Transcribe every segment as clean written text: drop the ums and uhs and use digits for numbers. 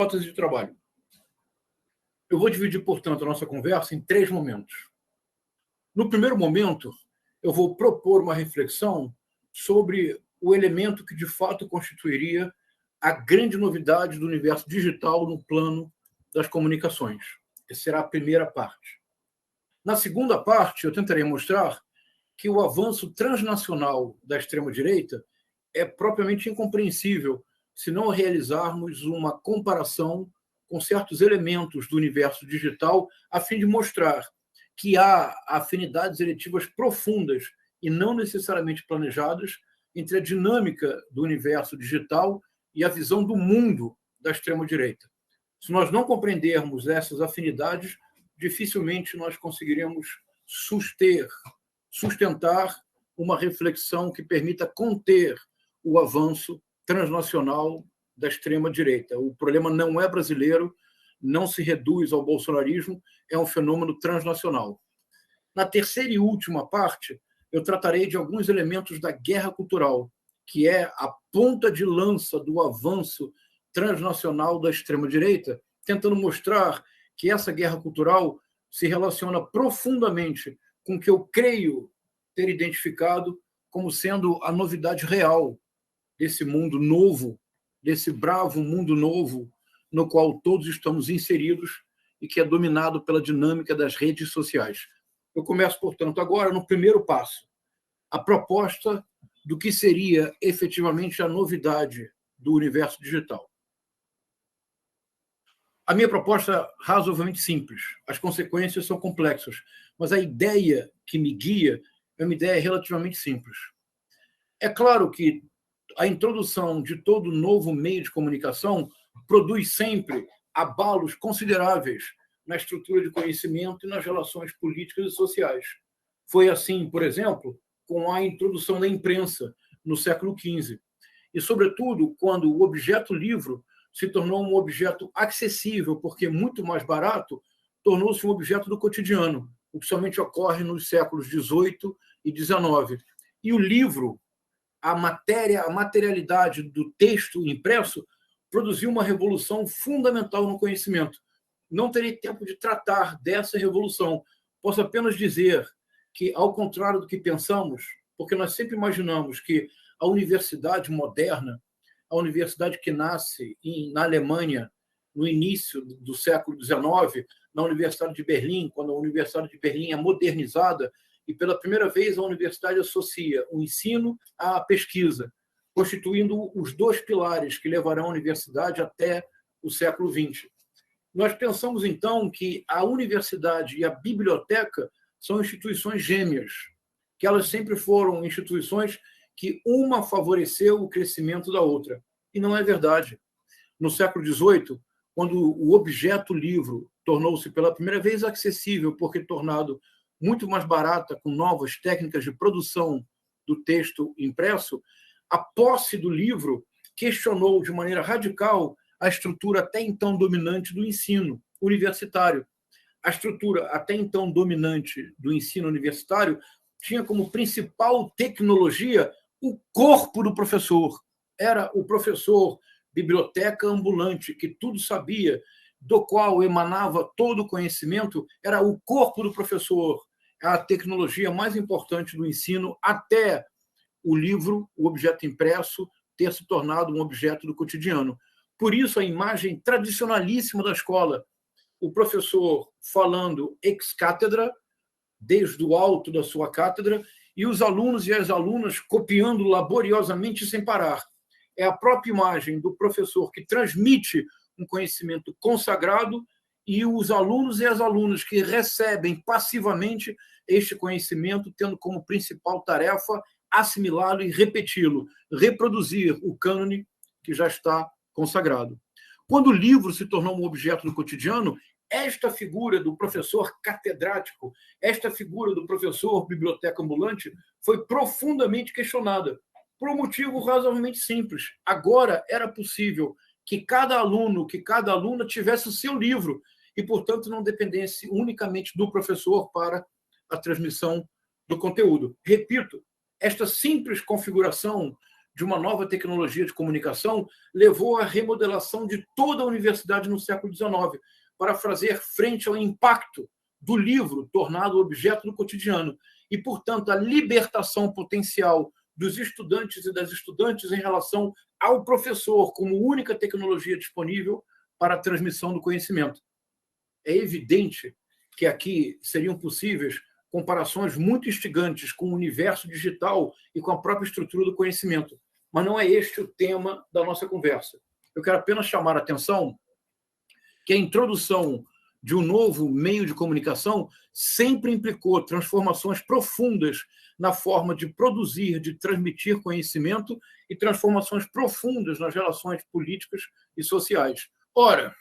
Notas de trabalho. Eu vou dividir, portanto, a nossa conversa em 3 momentos. No primeiro momento, eu vou propor uma reflexão sobre o elemento que, de fato, constituiria a grande novidade do universo digital no plano das comunicações. Essa será a primeira parte. Na segunda parte, eu tentarei mostrar que o avanço transnacional da extrema-direita é propriamente incompreensível se não realizarmos uma comparação com certos elementos do universo digital, a fim de mostrar que há afinidades eletivas profundas e não necessariamente planejadas entre a dinâmica do universo digital e a visão do mundo da extrema-direita. Se nós não compreendermos essas afinidades, dificilmente nós conseguiremos sustentar uma reflexão que permita conter o avanço transnacional da extrema-direita. O problema não é brasileiro, não se reduz ao bolsonarismo, é um fenômeno transnacional. Na terceira e última parte, eu tratarei de alguns elementos da guerra cultural, que é a ponta de lança do avanço transnacional da extrema-direita, tentando mostrar que essa guerra cultural se relaciona profundamente com o que eu creio ter identificado como sendo a novidade real desse mundo novo, desse bravo mundo novo no qual todos estamos inseridos e que é dominado pela dinâmica das redes sociais. Eu começo, portanto, agora no primeiro passo, a proposta do que seria efetivamente a novidade do universo digital. A minha proposta é razoavelmente simples, as consequências são complexas, mas a ideia que me guia é uma ideia relativamente simples. É claro que a introdução de todo novo meio de comunicação produz sempre abalos consideráveis na estrutura de conhecimento e nas relações políticas e sociais. Foi assim, por exemplo, com a introdução da imprensa no século XV. E, sobretudo, quando o objeto livro se tornou um objeto acessível, porque muito mais barato, tornou-se um objeto do cotidiano, o que somente ocorre nos séculos XVIII e XIX. E o livro, a materialidade do texto impresso, produziu uma revolução fundamental no conhecimento. Não terei tempo de tratar dessa revolução. Posso apenas dizer que, ao contrário do que pensamos, porque nós sempre imaginamos que a universidade moderna, a universidade que nasce na Alemanha no início do século XIX, na Universidade de Berlim, quando a Universidade de Berlim é modernizada, e pela primeira vez a universidade associa o ensino à pesquisa, constituindo os 2 pilares que levarão a universidade até o século XX. Nós pensamos, então, que a universidade e a biblioteca são instituições gêmeas, que elas sempre foram instituições que uma favoreceu o crescimento da outra. E não é verdade. No século XVIII, quando o objeto livro tornou-se pela primeira vez acessível, porque tornado muito mais barata, com novas técnicas de produção do texto impresso, a posse do livro questionou de maneira radical a estrutura até então dominante do ensino universitário. A estrutura até então dominante do ensino universitário tinha como principal tecnologia o corpo do professor. Era o professor biblioteca ambulante, que tudo sabia, do qual emanava todo o conhecimento, era o corpo do professor, a tecnologia mais importante do ensino, até o livro, o objeto impresso, ter se tornado um objeto do cotidiano. Por isso, a imagem tradicionalíssima da escola, o professor falando ex cátedra, desde o alto da sua cátedra, e os alunos e as alunas copiando laboriosamente sem parar. É a própria imagem do professor que transmite um conhecimento consagrado e os alunos e as alunas que recebem passivamente este conhecimento, tendo como principal tarefa assimilá-lo e repeti-lo, reproduzir o cânone que já está consagrado. Quando o livro se tornou um objeto do cotidiano, esta figura do professor catedrático, esta figura do professor biblioteca ambulante foi profundamente questionada, por um motivo razoavelmente simples. Agora era possível que cada aluno, que cada aluna tivesse o seu livro e, portanto, não dependesse unicamente do professor para a transmissão do conteúdo. Repito, esta simples configuração de uma nova tecnologia de comunicação levou à remodelação de toda a universidade no século XIX, para fazer frente ao impacto do livro tornado objeto do cotidiano e, portanto, a libertação potencial dos estudantes e das estudantes em relação ao professor como única tecnologia disponível para a transmissão do conhecimento. É evidente que aqui seriam possíveis comparações muito instigantes com o universo digital e com a própria estrutura do conhecimento, mas não é este o tema da nossa conversa. Eu quero apenas chamar a atenção que a introdução de um novo meio de comunicação sempre implicou transformações profundas na forma de produzir, de transmitir conhecimento e transformações profundas nas relações políticas e sociais. Ora,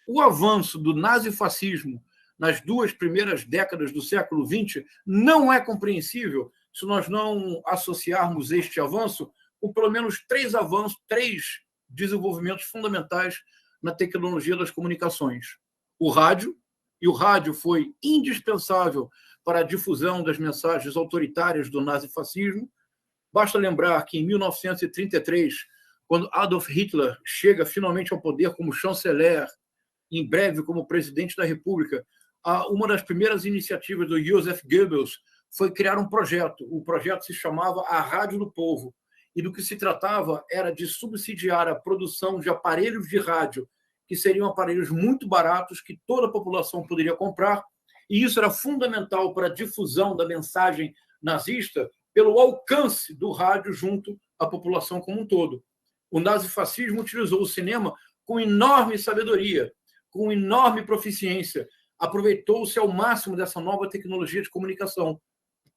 o avanço do nazifascismo nas 2 primeiras décadas do século XX não é compreensível se nós não associarmos este avanço com pelo menos 3 desenvolvimentos fundamentais na tecnologia das comunicações. O rádio, e o rádio foi indispensável para a difusão das mensagens autoritárias do nazifascismo. Basta lembrar que, em 1933, quando Adolf Hitler chega finalmente ao poder como chanceler, em breve como presidente da República, uma das primeiras iniciativas do Joseph Goebbels foi criar um projeto. O projeto se chamava A Rádio do Povo, e do que se tratava era de subsidiar a produção de aparelhos de rádio, que seriam aparelhos muito baratos, que toda a população poderia comprar, e isso era fundamental para a difusão da mensagem nazista pelo alcance do rádio junto à população como um todo. O nazifascismo utilizou o cinema com enorme sabedoria, com enorme proficiência, aproveitou-se ao máximo dessa nova tecnologia de comunicação.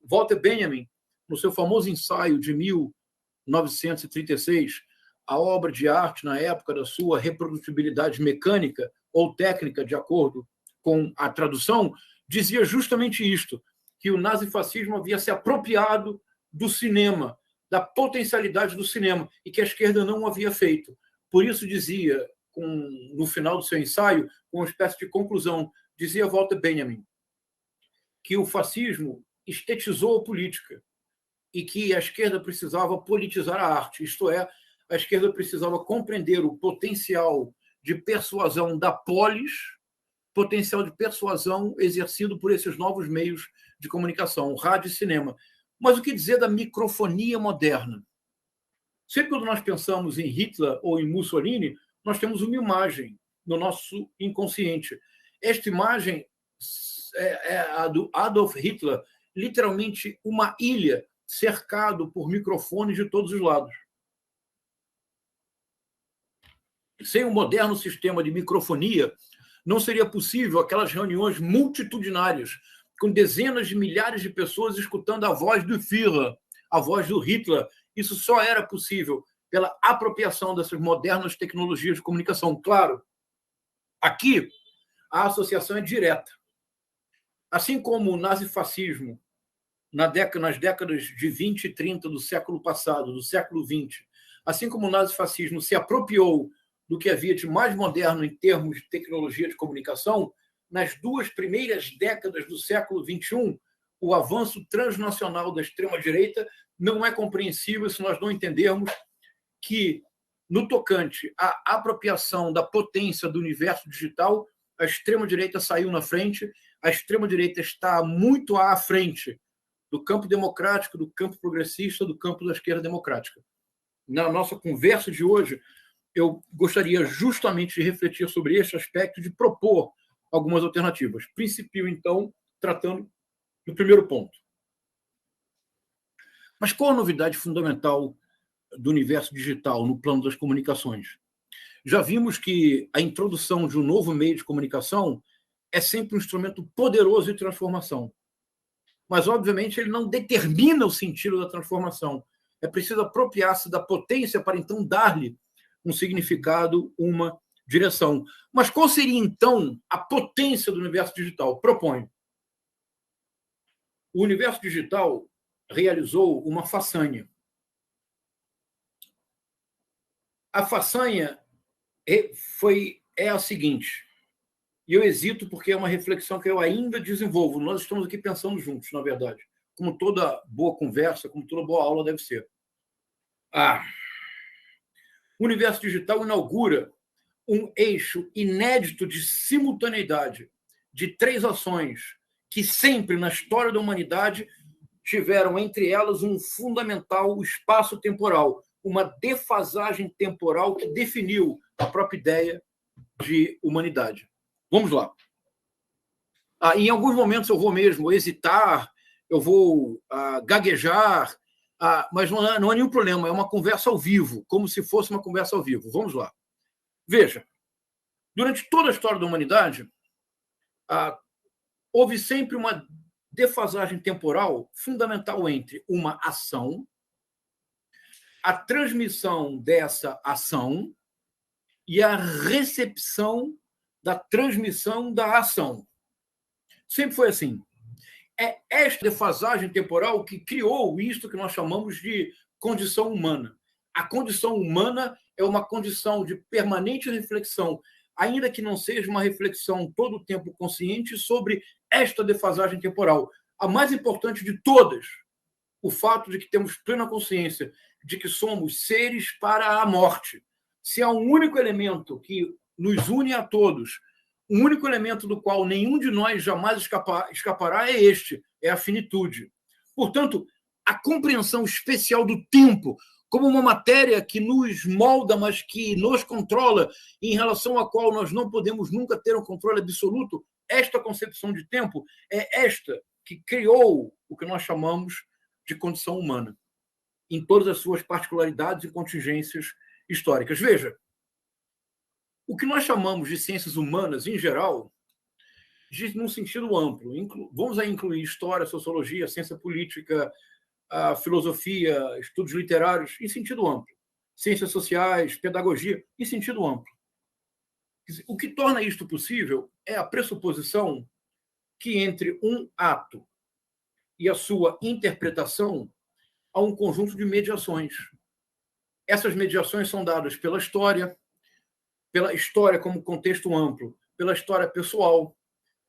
Walter Benjamin, no seu famoso ensaio de 1936, a obra de arte na época da sua reprodutibilidade mecânica ou técnica, de acordo com a tradução, dizia justamente isto, que o nazifascismo havia se apropriado do cinema, da potencialidade do cinema, e que a esquerda não o havia feito. Por isso dizia, no final do seu ensaio, com uma espécie de conclusão, dizia Walter Benjamin, que o fascismo estetizou a política e que a esquerda precisava politizar a arte, isto é, a esquerda precisava compreender o potencial de persuasão da polis, potencial de persuasão exercido por esses novos meios de comunicação, rádio e cinema. Mas o que dizer da microfonia moderna? Sempre quando nós pensamos em Hitler ou em Mussolini, nós temos uma imagem no nosso inconsciente. Esta imagem é a do Adolf Hitler, literalmente uma ilha cercado por microfones de todos os lados. Sem um moderno sistema de microfonia, não seria possível aquelas reuniões multitudinárias, com dezenas de milhares de pessoas escutando a voz do Führer, a voz do Hitler. Isso só era possível pela apropriação dessas modernas tecnologias de comunicação. Claro, aqui a associação é direta. Assim como o nazifascismo, nas décadas de 20 e 30 do século passado, do século XX, assim como o nazifascismo se apropriou do que havia de mais moderno em termos de tecnologia de comunicação, nas 2 primeiras décadas do século XXI, o avanço transnacional da extrema-direita não é compreensível se nós não entendermos que, no tocante à apropriação da potência do universo digital, a extrema-direita saiu na frente, a extrema-direita está muito à frente do campo democrático, do campo progressista, do campo da esquerda democrática. Na nossa conversa de hoje, eu gostaria justamente de refletir sobre este aspecto, de propor algumas alternativas. Principio, então, tratando do primeiro ponto. Mas qual a novidade fundamental do universo digital no plano das comunicações? Já vimos que a introdução de um novo meio de comunicação é sempre um instrumento poderoso de transformação. Mas, obviamente, ele não determina o sentido da transformação. É preciso apropriar-se da potência para, então, dar-lhe um significado, uma direção. Mas qual seria, então, a potência do universo digital? Proponho. O universo digital realizou uma façanha. A façanha é a seguinte, e eu hesito porque é uma reflexão que eu ainda desenvolvo. Nós estamos aqui pensando juntos, na verdade, como toda boa conversa, como toda boa aula deve ser. O universo digital inaugura um eixo inédito de simultaneidade de 3 ações que sempre na história da humanidade tiveram entre elas um fundamental espaço temporal, uma defasagem temporal que definiu a própria ideia de humanidade. Vamos lá. Em alguns momentos eu vou mesmo hesitar, eu vou gaguejar, mas não há nenhum problema, é uma conversa ao vivo, como se fosse uma conversa ao vivo. Vamos lá. Veja, durante toda a história da humanidade, houve sempre uma defasagem temporal fundamental entre uma ação, a transmissão dessa ação e a recepção da transmissão da ação. Sempre foi assim. É esta defasagem temporal que criou isto que nós chamamos de condição humana. A condição humana é uma condição de permanente reflexão, ainda que não seja uma reflexão todo o tempo consciente sobre esta defasagem temporal. A mais importante de todas, o fato de que temos plena consciência de que somos seres para a morte. Se há um único elemento que nos une a todos, um único elemento do qual nenhum de nós jamais escapará é este, é a finitude. Portanto, a compreensão especial do tempo como uma matéria que nos molda, mas que nos controla, em relação à qual nós não podemos nunca ter um controle absoluto, esta concepção de tempo é esta que criou o que nós chamamos de condição humana, em todas as suas particularidades e contingências históricas. Veja, o que nós chamamos de ciências humanas, em geral, num sentido amplo. Vamos aí incluir história, sociologia, ciência política, a filosofia, estudos literários, em sentido amplo. Ciências sociais, pedagogia, em sentido amplo. O que torna isto possível é a pressuposição que entre um ato e a sua interpretação há um conjunto de mediações. Essas mediações são dadas pela história como contexto amplo, pela história pessoal,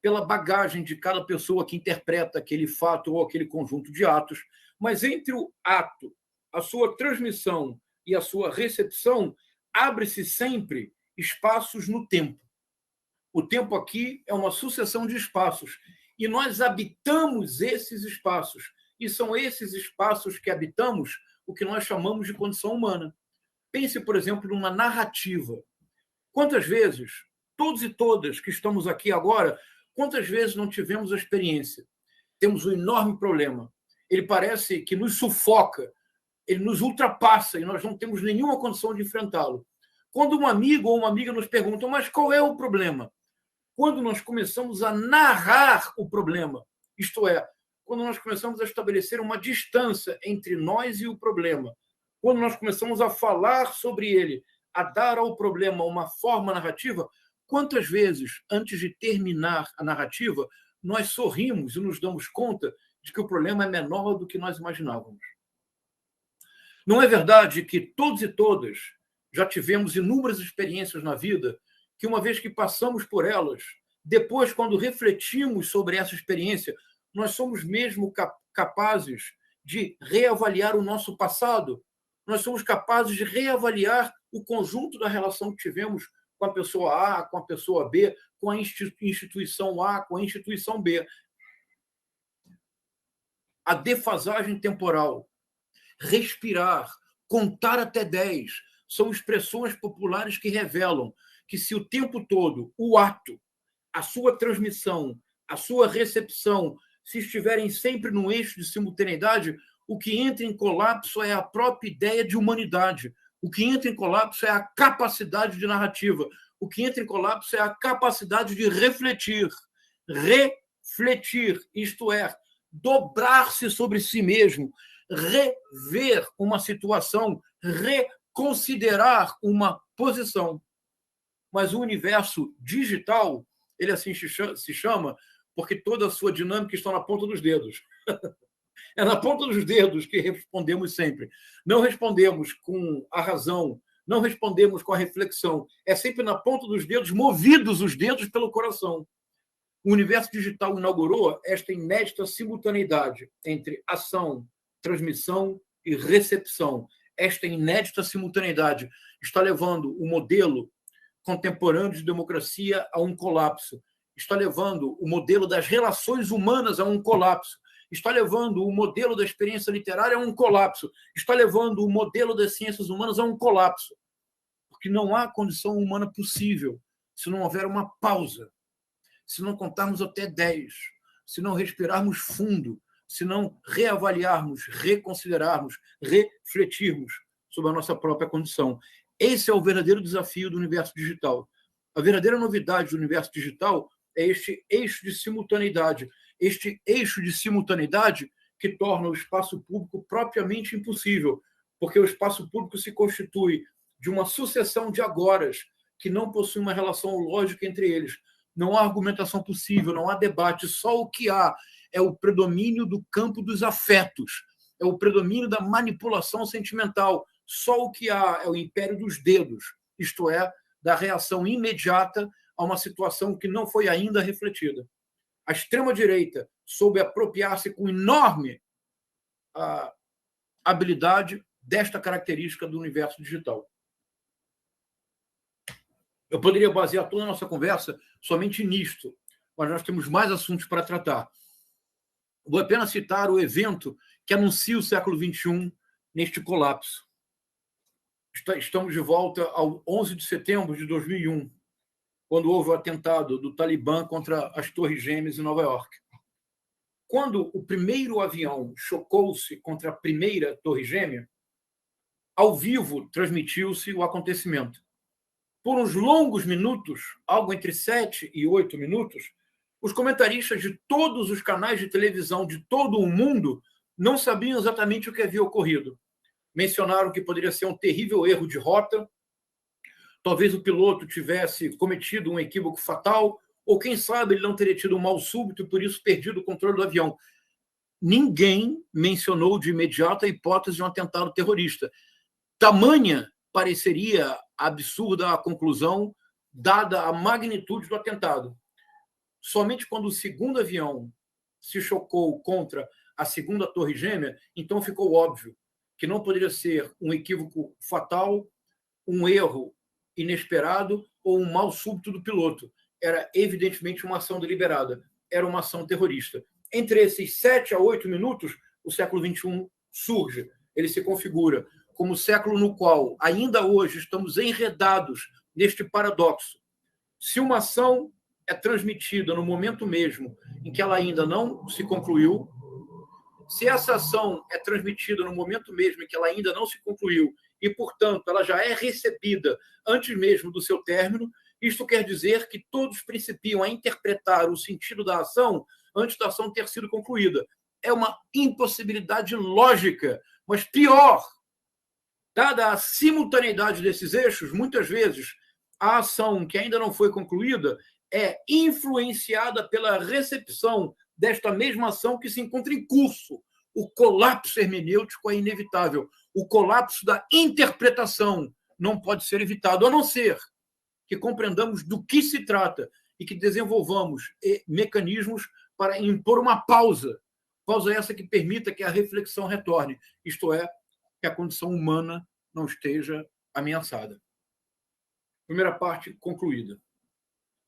pela bagagem de cada pessoa que interpreta aquele fato ou aquele conjunto de atos, mas entre o ato, a sua transmissão e a sua recepção, abre-se sempre espaços no tempo. O tempo aqui é uma sucessão de espaços, e nós habitamos esses espaços, e são esses espaços que habitamos o que nós chamamos de condição humana. Pense, por exemplo, numa narrativa. Quantas vezes, todos e todas que estamos aqui agora, quantas vezes não tivemos a experiência? Temos um enorme problema. Ele parece que nos sufoca, ele nos ultrapassa e nós não temos nenhuma condição de enfrentá-lo. Quando um amigo ou uma amiga nos perguntam, mas qual é o problema? Quando nós começamos a narrar o problema, isto é, quando nós começamos a estabelecer uma distância entre nós e o problema, quando nós começamos a falar sobre ele, a dar ao problema uma forma narrativa, quantas vezes, antes de terminar a narrativa, nós sorrimos e nos damos conta de que o problema é menor do que nós imaginávamos? Não é verdade que todos e todas já tivemos inúmeras experiências na vida que, uma vez que passamos por elas, depois, quando refletimos sobre essa experiência, nós somos mesmo capazes de reavaliar o nosso passado? Nós somos capazes de reavaliar o conjunto da relação que tivemos com a pessoa A, com a pessoa B, com a instituição A, com a instituição B. A defasagem temporal, respirar, contar até 10, são expressões populares que revelam que, se o tempo todo o ato, a sua transmissão, a sua recepção, se estiverem sempre no eixo de simultaneidade, o que entra em colapso é a própria ideia de humanidade. O que entra em colapso é a capacidade de narrativa. O que entra em colapso é a capacidade de refletir. Refletir, isto é, dobrar-se sobre si mesmo, rever uma situação, reconsiderar uma posição. Mas o universo digital, ele assim se chama porque toda a sua dinâmica está na ponta dos dedos. É na ponta dos dedos que respondemos sempre. Não respondemos com a razão, não respondemos com a reflexão. É sempre na ponta dos dedos, movidos os dedos pelo coração. O universo digital inaugurou esta inédita simultaneidade entre ação, transmissão e recepção. esta inédita simultaneidade está levando o modelo contemporâneo de democracia a um colapso, está levando o modelo das relações humanas a um colapso, está levando o modelo da experiência literária a um colapso, está levando o modelo das ciências humanas a um colapso. Porque não há condição humana possível se não houver uma pausa, se não contarmos até 10, se não respirarmos fundo, se não reavaliarmos, reconsiderarmos, refletirmos sobre a nossa própria condição. Esse é o verdadeiro desafio do universo digital. A verdadeira novidade do universo digital é este eixo de simultaneidade. Este eixo de simultaneidade que torna o espaço público propriamente impossível, porque o espaço público se constitui de uma sucessão de agoras que não possui uma relação lógica entre eles. Não há argumentação possível, não há debate, só o que há é o predomínio do campo dos afetos, é o predomínio da manipulação sentimental, só o que há é o império dos dedos, isto é, da reação imediata a uma situação que não foi ainda refletida. A extrema-direita soube apropriar-se com enorme habilidade desta característica do universo digital. Eu poderia basear toda a nossa conversa somente nisto, mas nós temos mais assuntos para tratar. Vou apenas citar o evento que anuncia o século XXI neste colapso. Estamos de volta ao 11 de setembro de 2001, quando houve o atentado do Talibã contra as Torres Gêmeas em Nova York. Quando o primeiro avião chocou-se contra a primeira Torre Gêmea, ao vivo transmitiu-se o acontecimento. Por uns longos minutos, algo entre 7 e 8 minutos, os comentaristas de todos os canais de televisão de todo o mundo não sabiam exatamente o que havia ocorrido. Mencionaram que poderia ser um terrível erro de rota, talvez o piloto tivesse cometido um equívoco fatal, ou quem sabe ele não teria tido um mal súbito e por isso perdido o controle do avião. Ninguém mencionou de imediato a hipótese de um atentado terrorista. Tamanha pareceria absurda a conclusão, dada a magnitude do atentado. Somente quando o segundo avião se chocou contra a segunda Torre Gêmea, então ficou óbvio que não poderia ser um equívoco fatal, um erro inesperado ou um mal súbito do piloto. Era evidentemente uma ação deliberada, era uma ação terrorista. Entre esses 7 a 8 minutos, o século XXI surge, ele se configura como o século no qual, ainda hoje, estamos enredados neste paradoxo. Se uma ação é transmitida no momento mesmo em que ela ainda não se concluiu, se essa ação é transmitida no momento mesmo em que ela ainda não se concluiu e, portanto, ela já é recebida antes mesmo do seu término, isto quer dizer que todos principiam a interpretar o sentido da ação antes da ação ter sido concluída. É uma impossibilidade lógica, mas pior, dada a simultaneidade desses eixos, muitas vezes a ação que ainda não foi concluída é influenciada pela recepção desta mesma ação que se encontra em curso. O colapso hermenêutico é inevitável. O colapso da interpretação não pode ser evitado, a não ser que compreendamos do que se trata e que desenvolvamos mecanismos para impor uma pausa. Pausa essa que permita que a reflexão retorne, isto é, que a condição humana não esteja ameaçada. Primeira parte concluída.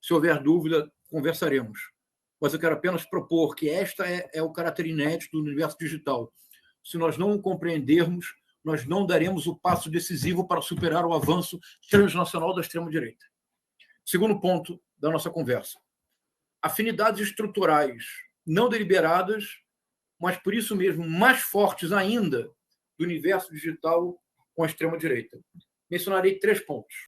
Se houver dúvida, conversaremos. Mas eu quero apenas propor que esta é o caráter inédito do universo digital. Se nós não o compreendermos, nós não daremos o passo decisivo para superar o avanço transnacional da extrema-direita. Segundo ponto da nossa conversa. Afinidades estruturais não deliberadas, mas por isso mesmo mais fortes ainda do universo digital com a extrema-direita. Mencionarei 3 pontos.